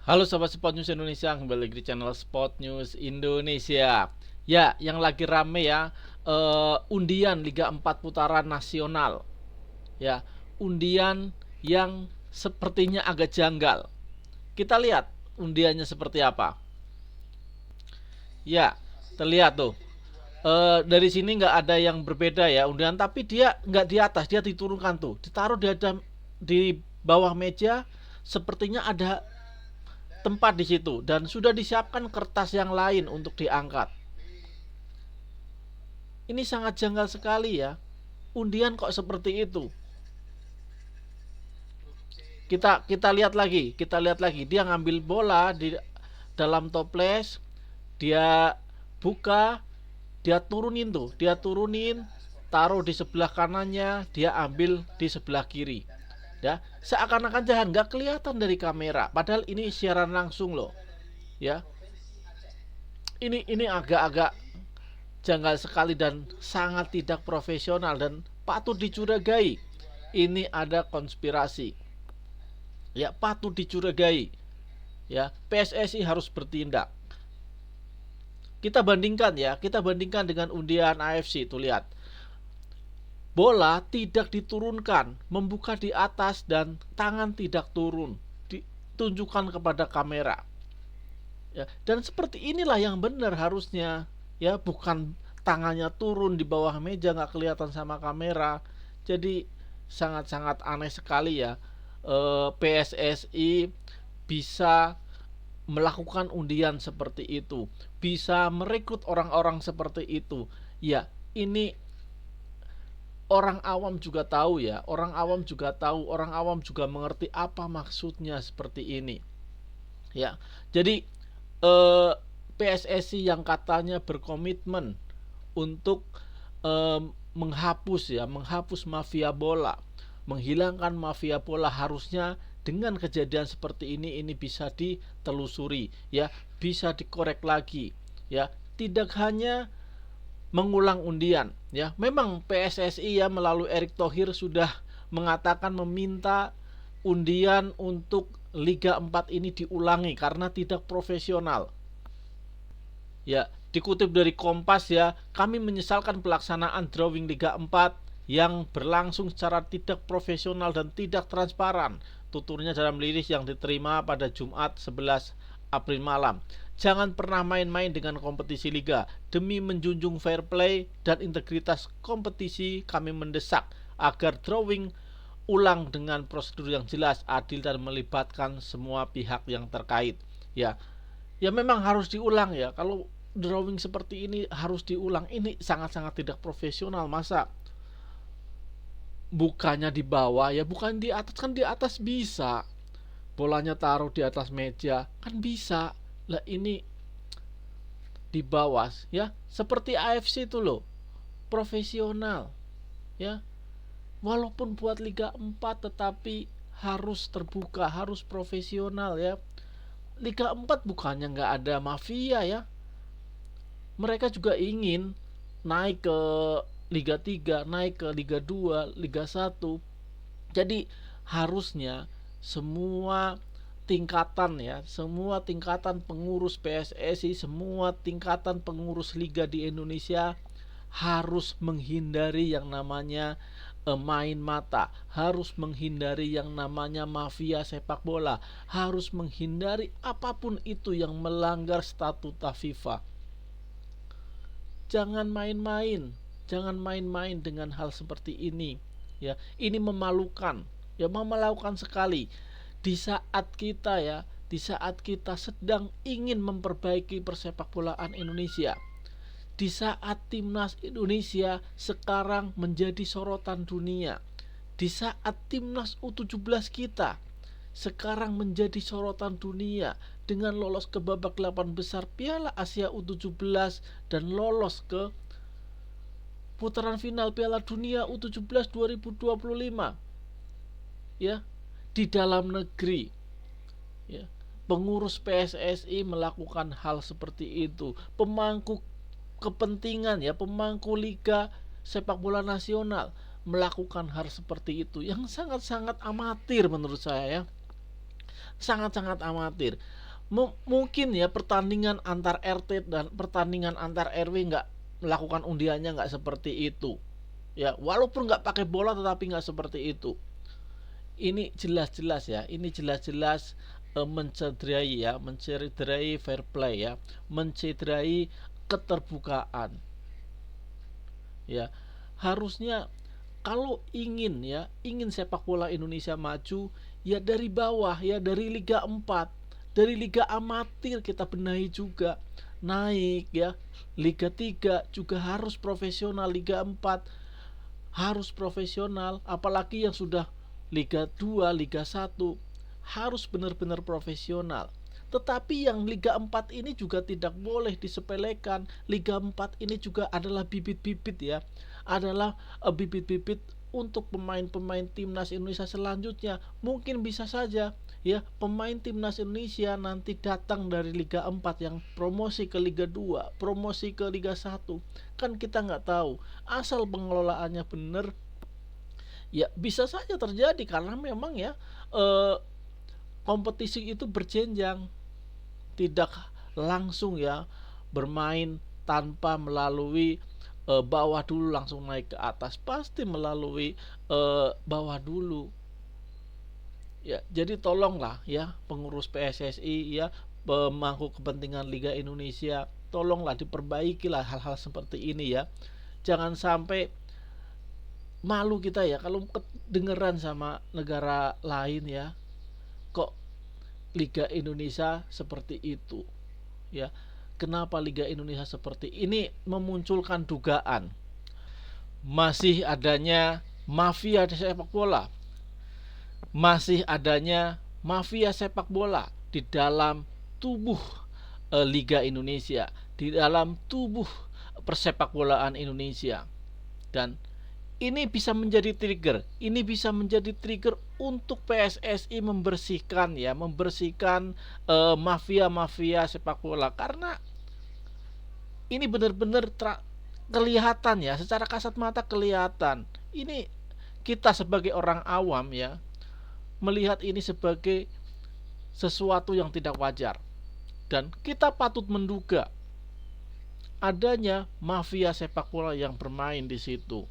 Halo Sobat Sport News Indonesia, kembali lagi di channel Sport News Indonesia. Ya, yang lagi rame ya, undian Liga 4 putaran nasional. Ya, undian yang sepertinya agak janggal. Kita lihat undiannya seperti apa. Ya, terlihat tuh. Dari sini nggak ada yang berbeda ya undian, tapi dia nggak di atas, dia diturunkan tuh, ditaruh di bawah meja. Sepertinya ada tempat di situ dan sudah disiapkan kertas yang lain untuk diangkat. Ini sangat janggal sekali ya. Undian kok seperti itu? Kita lihat lagi. Dia ngambil bola di dalam toples, dia buka, dia turunin, taruh di sebelah kanannya, dia ambil di sebelah kiri. Ya, seakan-akan jalan nggak kelihatan dari kamera, padahal ini siaran langsung loh. Ya, ini agak-agak janggal sekali dan sangat tidak profesional dan patut dicurigai. Ini ada konspirasi. Ya, patut dicurigai. Ya, PSSI harus bertindak. Kita bandingkan dengan undian AFC. Tuh lihat. Bola tidak diturunkan, membuka di atas dan tangan tidak turun. Ditunjukkan kepada kamera. Ya, dan seperti inilah yang benar harusnya. Ya, bukan tangannya turun di bawah meja nggak kelihatan sama kamera. Jadi sangat-sangat aneh sekali ya. PSSI bisa melakukan undian seperti itu, bisa merekrut orang-orang seperti itu. Ya, ini orang awam juga tahu ya, orang awam juga mengerti apa maksudnya seperti ini. Ya, jadi PSSI yang katanya berkomitmen untuk menghapus mafia bola, menghilangkan mafia bola, harusnya dengan kejadian seperti ini bisa ditelusuri ya, bisa dikorek lagi ya, tidak hanya mengulang undian ya. Memang PSSI ya melalui Erick Thohir sudah mengatakan meminta undian untuk Liga 4 ini diulangi karena tidak profesional. Ya, dikutip dari Kompas ya, kami menyesalkan pelaksanaan drawing Liga 4 yang berlangsung secara tidak profesional dan tidak transparan. Tuturnya dalam rilis yang diterima pada Jumat 11 April malam. Jangan pernah main-main dengan kompetisi liga. Demi menjunjung fair play dan integritas kompetisi, kami mendesak agar drawing ulang dengan prosedur yang jelas, adil dan melibatkan semua pihak yang terkait. Ya, ya memang harus diulang ya. Kalau drawing seperti ini harus diulang. Ini sangat-sangat tidak profesional. Masa bukanya di bawah ya, bukan di atas? Kan di atas bisa. Bolanya taruh di atas meja kan bisa. Lah ini di bawah ya. Seperti AFC itu loh. Profesional ya. Walaupun buat Liga 4 tetapi harus terbuka, harus profesional ya. Liga 4 bukannya nggak ada mafia ya. Mereka juga ingin naik ke Liga 3, naik ke Liga 2, Liga 1. Jadi harusnya semua tingkatan ya, semua tingkatan pengurus PSSI, semua tingkatan pengurus liga di Indonesia harus menghindari yang namanya main mata, harus menghindari yang namanya mafia sepak bola, harus menghindari apapun itu yang melanggar statuta FIFA. Jangan main-main dengan hal seperti ini ya. Ini memalukan ya, memalukan sekali di saat kita ya, di saat kita sedang ingin memperbaiki persepak bolaan Indonesia, di saat timnas Indonesia sekarang menjadi sorotan dunia, di saat timnas U17 kita sekarang menjadi sorotan dunia dengan lolos ke babak 8 besar Piala Asia U17 dan lolos ke putaran final Piala Dunia U17 2025 ya. Di dalam negeri ya, pengurus PSSI melakukan hal seperti itu, pemangku kepentingan ya, pemangku liga sepak bola nasional melakukan hal seperti itu yang sangat-sangat amatir menurut saya ya. sangat-sangat amatir. Mungkin ya pertandingan antar RT dan pertandingan antar RW nggak melakukan undiannya nggak seperti itu ya, walaupun nggak pakai bola tetapi nggak seperti itu. Ini jelas-jelas ya, ini jelas-jelas mencederai ya, mencederai fair play ya, mencederai keterbukaan ya. Harusnya kalau ingin sepak bola Indonesia maju ya dari bawah ya, dari Liga 4, dari liga amatir kita benahi juga, naik ya. Liga 3 juga harus profesional, Liga 4 harus profesional, apalagi yang sudah Liga 2, Liga 1 harus benar-benar profesional. Tetapi yang Liga 4 ini juga tidak boleh disepelekan. Liga 4 ini juga adalah bibit-bibit ya, adalah bibit-bibit untuk pemain-pemain timnas Indonesia selanjutnya. Mungkin bisa saja ya pemain timnas Indonesia nanti datang dari Liga 4 yang promosi ke Liga 2, promosi ke Liga 1. Kan kita nggak tahu, asal pengelolaannya benar ya bisa saja terjadi, karena memang ya kompetisi itu berjenjang, tidak langsung ya bermain tanpa melalui bawah dulu langsung naik ke atas, pasti melalui bawah dulu ya. Jadi tolonglah ya pengurus PSSI ya, pemangku kepentingan Liga Indonesia, tolonglah diperbaikilah hal-hal seperti ini ya. Jangan sampai malu kita ya kalau kedengeran sama negara lain ya, kok Liga Indonesia seperti itu ya. Kenapa Liga Indonesia seperti ini? Memunculkan dugaan masih adanya mafia sepak bola, masih adanya mafia sepak bola di dalam tubuh Liga Indonesia, di dalam tubuh persepakbolaan Indonesia. Dan ini bisa menjadi trigger, untuk PSSI membersihkan ya, membersihkan mafia-mafia sepak bola, karena ini benar-benar kelihatan ya, secara kasat mata kelihatan. Ini kita sebagai orang awam ya melihat ini sebagai sesuatu yang tidak wajar, dan kita patut menduga adanya mafia sepak bola yang bermain di situ.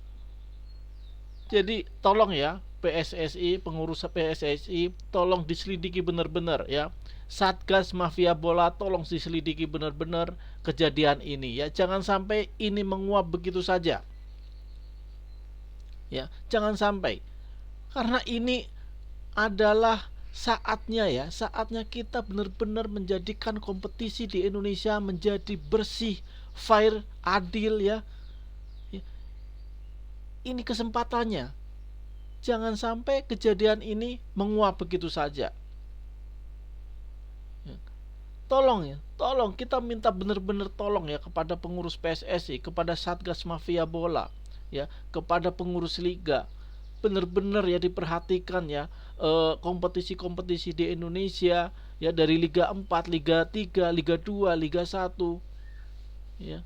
Jadi tolong ya PSSI, pengurus PSSI, tolong diselidiki benar-benar ya. Satgas mafia bola tolong diselidiki benar-benar kejadian ini ya. Jangan sampai ini menguap begitu saja. Ya, jangan sampai. Karena ini adalah saatnya ya, saatnya kita benar-benar menjadikan kompetisi di Indonesia menjadi bersih, fair, adil ya. Ini kesempatannya. Jangan sampai kejadian ini menguap begitu saja. Tolong kita minta benar-benar tolong ya kepada pengurus PSSI, kepada Satgas Mafia Bola, ya, kepada pengurus liga. Benar-benar ya diperhatikan ya kompetisi-kompetisi di Indonesia ya, dari Liga 4, Liga 3, Liga 2, Liga 1. Ya.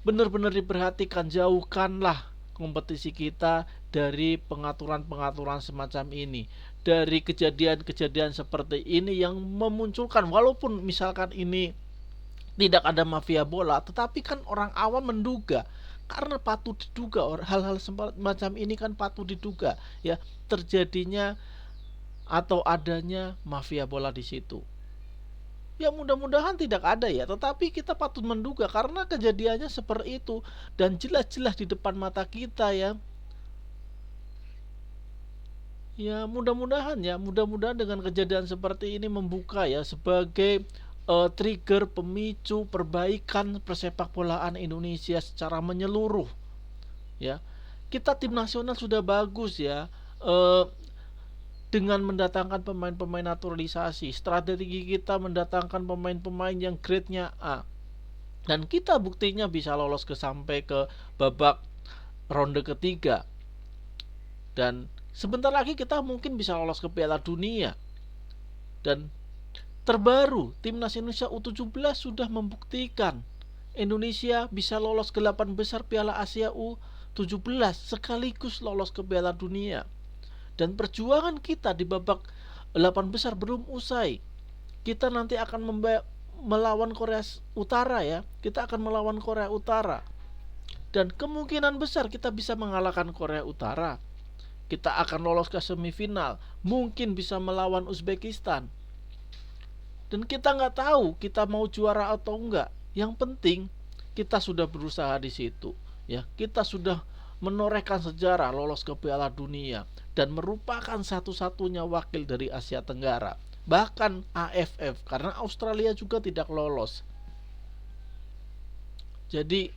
Benar-benar diperhatikan, jauhkanlah kompetisi kita dari pengaturan-pengaturan semacam ini, dari kejadian-kejadian seperti ini yang memunculkan, walaupun misalkan ini tidak ada mafia bola, tetapi kan orang awam menduga, karena patut diduga hal-hal semacam ini kan patut diduga ya terjadinya atau adanya mafia bola di situ. Ya mudah-mudahan tidak ada ya, tetapi kita patut menduga karena kejadiannya seperti itu dan jelas-jelas di depan mata kita ya. Ya mudah-mudahan dengan kejadian seperti ini membuka ya sebagai trigger pemicu perbaikan persepak bolaan Indonesia secara menyeluruh. Ya, kita tim nasional sudah bagus ya. Dengan mendatangkan pemain-pemain naturalisasi, strategi kita mendatangkan pemain-pemain yang grade-nya A, dan kita buktinya bisa lolos sampai ke babak ronde ketiga, dan sebentar lagi kita mungkin bisa lolos ke Piala Dunia. Dan terbaru timnas Indonesia U17 sudah membuktikan Indonesia bisa lolos ke 8 besar Piala Asia U17 sekaligus lolos ke Piala Dunia. Dan perjuangan kita di babak 8 besar belum usai. Kita nanti akan melawan Korea Utara ya. Kita akan melawan Korea Utara. Dan kemungkinan besar kita bisa mengalahkan Korea Utara. Kita akan lolos ke semifinal. Mungkin bisa melawan Uzbekistan. Dan kita nggak tahu kita mau juara atau enggak. Yang penting kita sudah berusaha di situ. Ya, kita sudah menorehkan sejarah lolos ke Piala Dunia dan merupakan satu-satunya wakil dari Asia Tenggara. Bahkan AFF, karena Australia juga tidak lolos. Jadi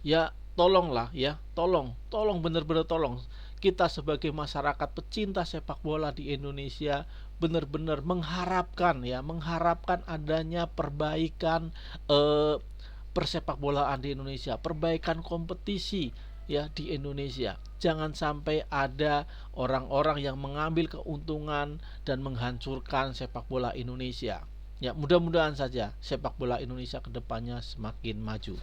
ya tolonglah ya, tolong benar-benar tolong. Kita sebagai masyarakat pecinta sepak bola di Indonesia benar-benar mengharapkan adanya perbaikan persepak bolaan di Indonesia, perbaikan kompetisi ya di Indonesia. Jangan sampai ada orang-orang yang mengambil keuntungan dan menghancurkan sepak bola Indonesia. Ya, mudah-mudahan saja sepak bola Indonesia kedepannya semakin maju.